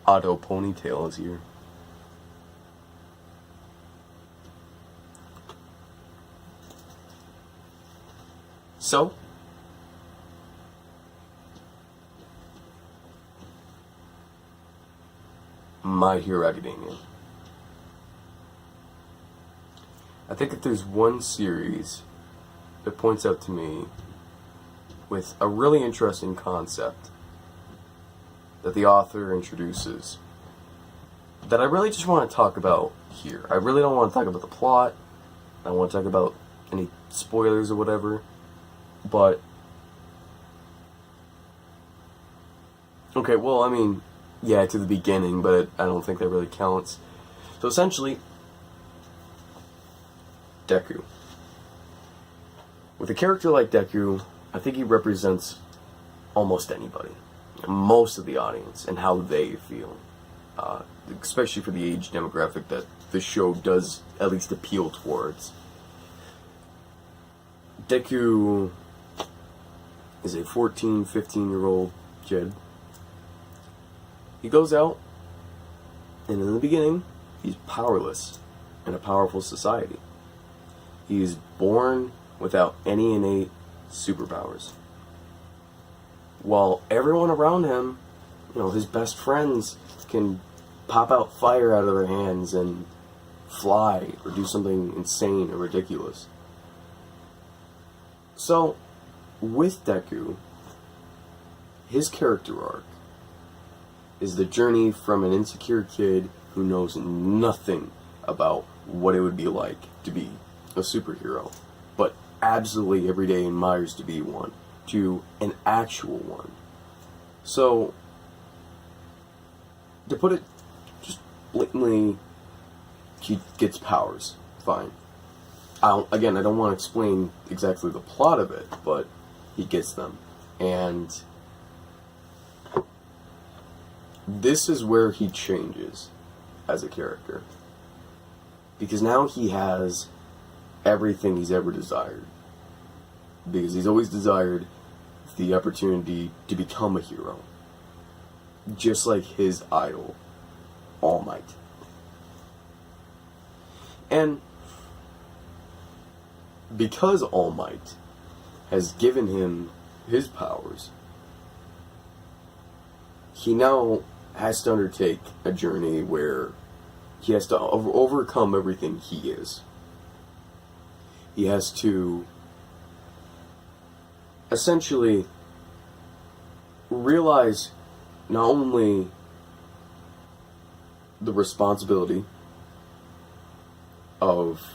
Auto Ponytail is here. So, My Hero Academia. I think if there's one series that points out to me with a really interesting concept that the author introduces that I really just want to talk about here. I really don't want to talk about the plot. I don't want to talk about any spoilers or whatever. But, okay, well, I mean, yeah, to the beginning, but I don't think that really counts. So essentially, Deku. With a character like Deku, I think he represents almost anybody, most of the audience, and how they feel. Especially for the age demographic that the show does at least appeal towards. Deku is a 14, 15-year-old kid. He goes out, and in the beginning, he's powerless in a powerful society. He is born without any innate superpowers. While everyone around him, his best friends, can pop out fire out of their hands and fly or do something insane or ridiculous. So, with Deku, his character arc is the journey from an insecure kid who knows nothing about what it would be like to be a superhero, but absolutely every day admires to be one, to an actual one. So, to put it just blatantly, he gets powers. Fine. I don't want to explain exactly the plot of it, but he gets them. And this is where he changes as a character. Because now he has everything he's ever desired. Because he's always desired the opportunity to become a hero. Just like his idol, All Might. And because All Might has given him his powers, he now has to undertake a journey where he has to overcome everything he is. He has to essentially realize not only the responsibility of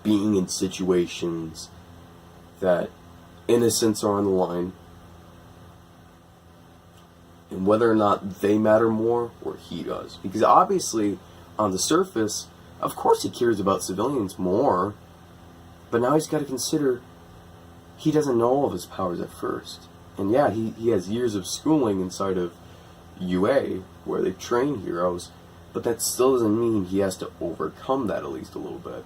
being in situations that innocents are on the line, and whether or not they matter more or he does. Because obviously, on the surface, of course he cares about civilians more, but now he's got to consider he doesn't know all of his powers at first. And yeah, he has years of schooling inside of UA, where they train heroes, but that still doesn't mean he has to overcome that at least a little bit.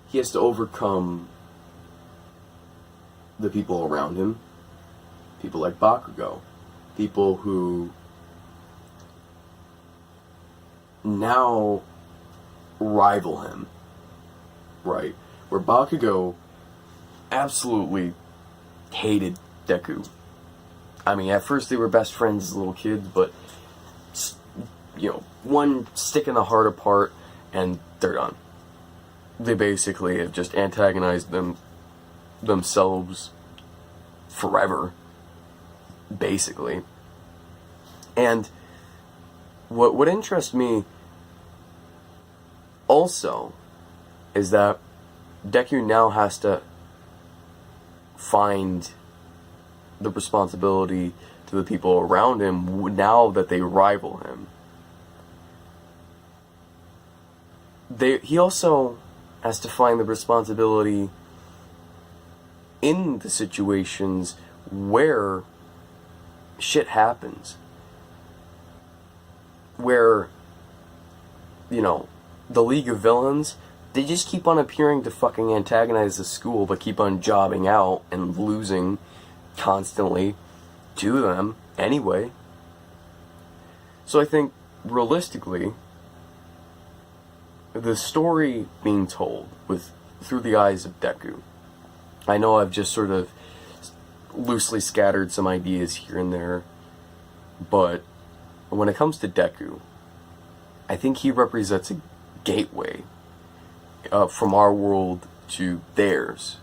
He has to overcome the people around him, people like Bakugo, people who now rival him, right? Where Bakugo absolutely hated Deku. I mean, at first they were best friends as little kids, but, one stick in the heart apart, and they're done. They basically have just antagonized themselves forever, basically. And what interests me also is that Deku now has to find the responsibility to the people around him now that they rival him. He also has to find the responsibility in the situations where shit happens. Where, the League of Villains, they just keep on appearing to fucking antagonize the school, but keep on jobbing out and losing constantly to them anyway. So I think, realistically, the story being told through the eyes of Deku. I know I've just sort of loosely scattered some ideas here and there, but when it comes to Deku, I think he represents a gateway from our world to theirs,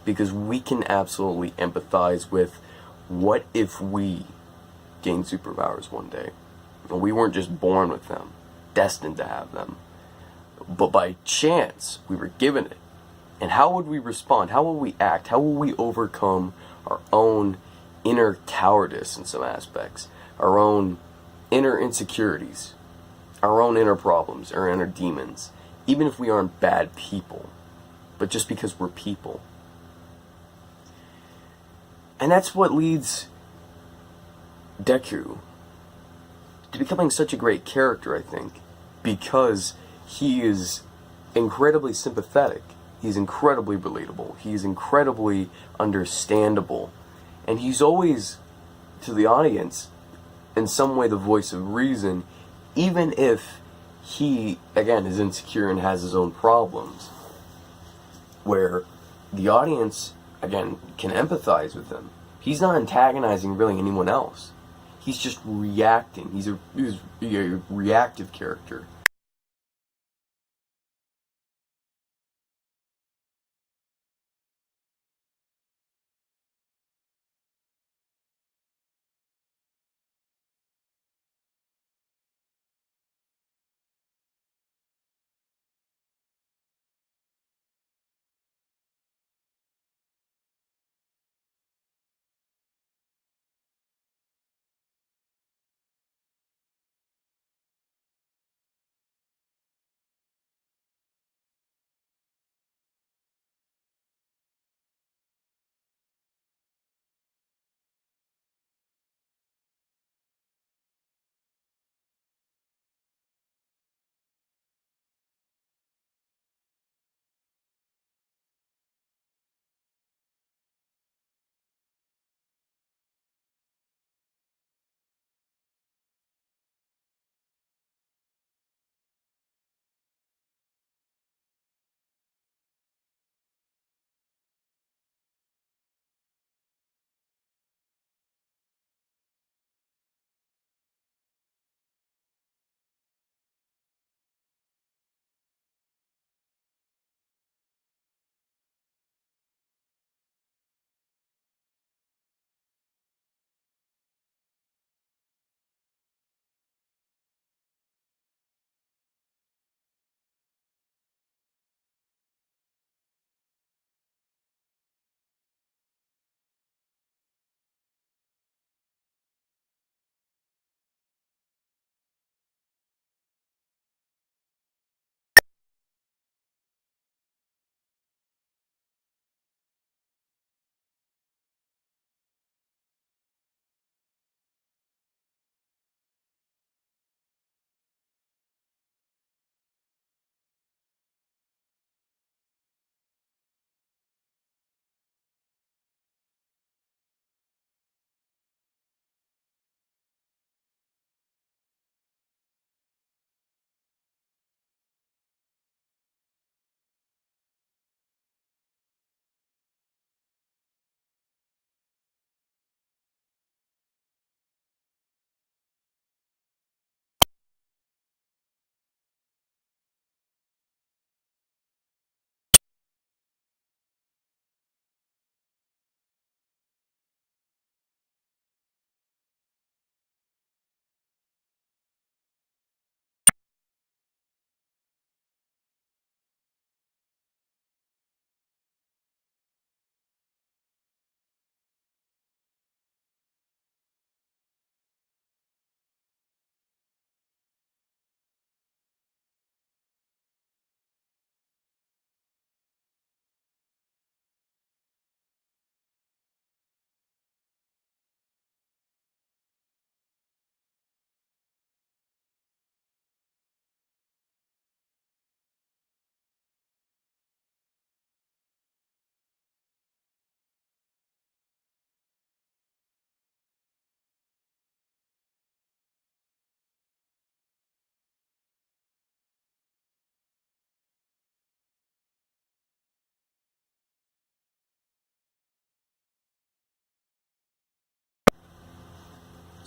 because we can absolutely empathize with what if we gained superpowers one day. We weren't just born with them, destined to have them, but by chance we were given it. And how would we respond? How will we act? How will we overcome our own inner cowardice in some aspects, our own inner insecurities, our own inner problems, our inner demons, even if we aren't bad people, but just because we're people? And that's what leads Deku to becoming such a great character, I think, because he is incredibly sympathetic. He's incredibly relatable. He's incredibly understandable. And he's always, to the audience, in some way the voice of reason, even if he, again, is insecure and has his own problems, where the audience, again, can empathize with him. He's not antagonizing really anyone else. He's just reacting. He's a reactive character.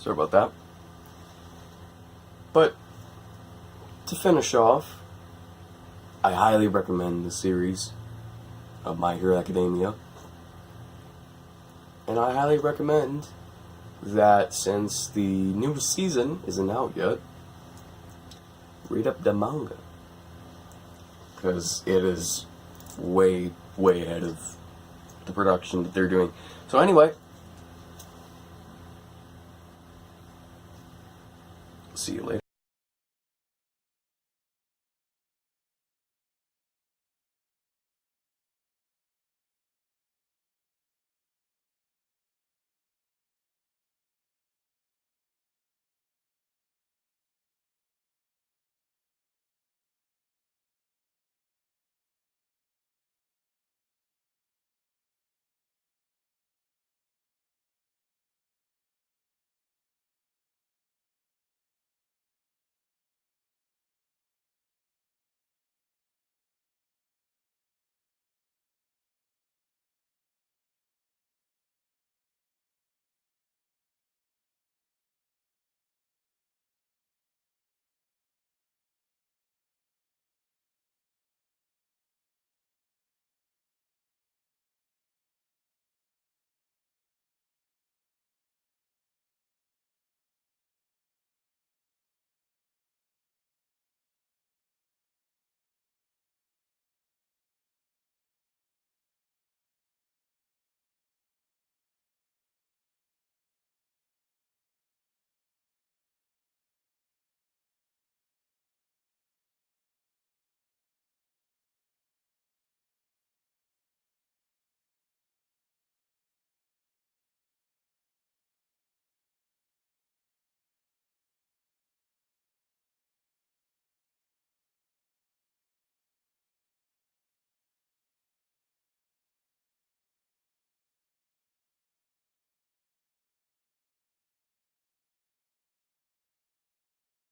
Sorry about that. But to finish off, I highly recommend the series of My Hero Academia. And I highly recommend that since the new season isn't out yet, read up the manga. Because it is way, way ahead of the production that they're doing. So anyway, see you later.